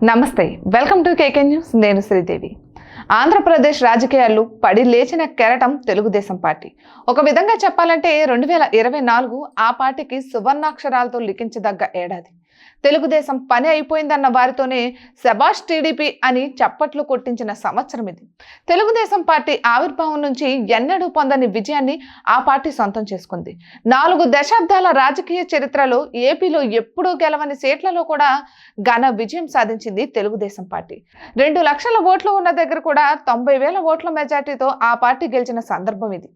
నమస్తే welcome to KK news నేను శ్రీదేవి ఆంధ్రప్రదేశ్ రాజకీయాల్లో పడి లేచిన కెరటం తెలుగుదేశం పార్టీ ఒక విధంగా చెప్పాలంటే 2024 ఆ పార్టీకి సువర్ణాక్షరాలతో లిఖించదగ్గ ఏడాది తెలుగుదేశం పని అయిపోయిందన్న వారితోనే శబాష్ టీడీపీ అని చప్పట్లు కొట్టించిన సంవత్సరం ఇది తెలుగుదేశం పార్టీ ఆవిర్భావం నుంచి ఎన్నడూ పొందని విజయాన్ని ఆ పార్టీ సొంతం చేసుకుంది 4 దశాబ్దాల రాజకీయ చరిత్రలో ఏపీలో ఎప్పుడూ గెలవని సీట్లలో కూడా ఘన విజయం సాధించింది తెలుగుదేశం పార్టీ 2 లక్షల ఓట్లు ఉన్న దగ్గర కూడా 90,000 ఓట్ల మెజార్టీతో ఆ పార్టీ గెలిచిన సందర్భం ఇది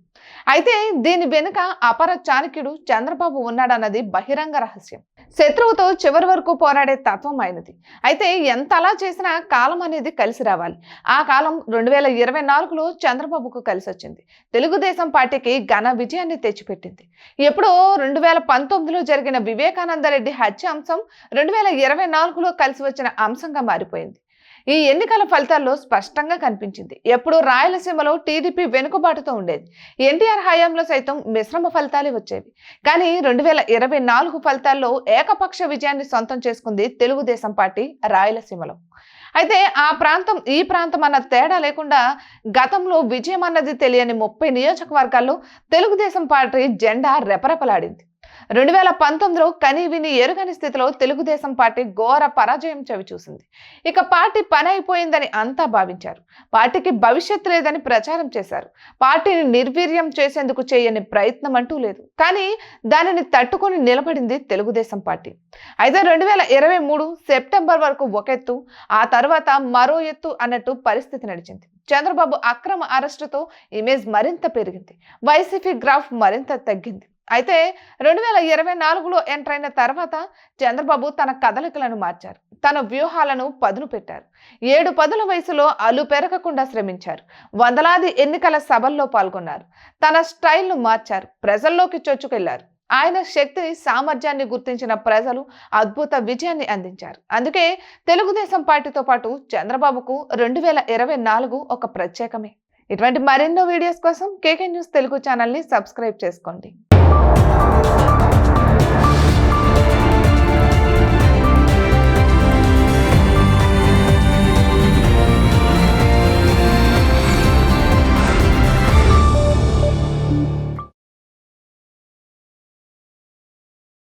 అయితే దీని వెనుక అపర చాణక్యుడు చంద్రబాబు ఉన్నాడన్నది బహిరంగ రహస్యం శత్రువుతో చివరి వరకు పోరాడే తత్వం అయినది అయితే ఎంత అలా చేసినా కాలం అనేది కలిసి రావాలి ఆ కాలం 2024లో చంద్రబాబుకు కలిసి వచ్చింది తెలుగుదేశం పార్టీకి ఘన విజయాన్ని తెచ్చిపెట్టింది ఎప్పుడో 2019లో జరిగిన వివేకానందరెడ్డి హత్య అంశం 2024లో కలిసి వచ్చిన అంశంగా మారిపోయింది ఈ ఎన్నికల ఫలితాల్లో స్పష్టంగా కనిపించింది ఎప్పుడు రాయలసీమలో టీడీపీ వెనుకబాటుతో ఉండేది ఎన్టీఆర్ హయాంలో సైతం మిశ్రమ ఫలితాలే వచ్చేవి కానీ 2024 ఫలితాల్లో ఏకపక్ష విజయాన్ని సొంతం చేసుకుంది తెలుగుదేశం పార్టీ రాయలసీమలో అయితే ఆ ప్రాంతం ఈ ప్రాంతం అన్న తేడా లేకుండా గతంలో విజయం అన్నది తెలియని 30 నియోజకవర్గాల్లో తెలుగుదేశం పార్టీ జెండా రెపరెపలాడింది 2019లో కని విని ఎరుగని స్థితిలో తెలుగుదేశం పార్టీ ఘోర పరాజయం చవిచూసింది ఇక పార్టీ పని అయిపోయిందని అంతా భావించారు పార్టీకి భవిష్యత్తు లేదని ప్రచారం చేశారు పార్టీని నిర్వీర్యం చేసేందుకు చేయని ప్రయత్నం అంటూ లేదు కానీ దానిని తట్టుకొని నిలబడింది తెలుగుదేశం పార్టీ అయితే 2023 సెప్టెంబర్ వరకు ఒక ఎత్తు ఆ తర్వాత మరో ఎత్తు అన్నట్టు పరిస్థితి నడిచింది చంద్రబాబు అక్రమ అరెస్టుతో ఇమేజ్ మరింత పెరిగింది వైసీపీ గ్రాఫ్ మరింత తగ్గింది అయితే 2024లో ఎంటర్ అయిన తర్వాత చంద్రబాబు తన కదలికలను మార్చారు తన వ్యూహాలను పదును పెట్టారు 7 పదుల వయసులో అలు పెరగకుండా శ్రమించారు వందలాది ఎన్నికల సభల్లో పాల్గొన్నారు తన స్టైల్ను మార్చారు ప్రజల్లోకి చొచ్చుకెళ్లారు ఆయన శక్తిని సామర్థ్యాన్ని గుర్తించిన ప్రజలు అద్భుత విజయాన్ని అందించారు అందుకే తెలుగుదేశం పార్టీతో పాటు చంద్రబాబుకు 2024 ఒక ప్రత్యేకమే ఇటువంటి మరెన్నో వీడియోస్ కోసం కేకే న్యూస్ తెలుగు ఛానల్ని సబ్స్క్రైబ్ చేసుకోండి.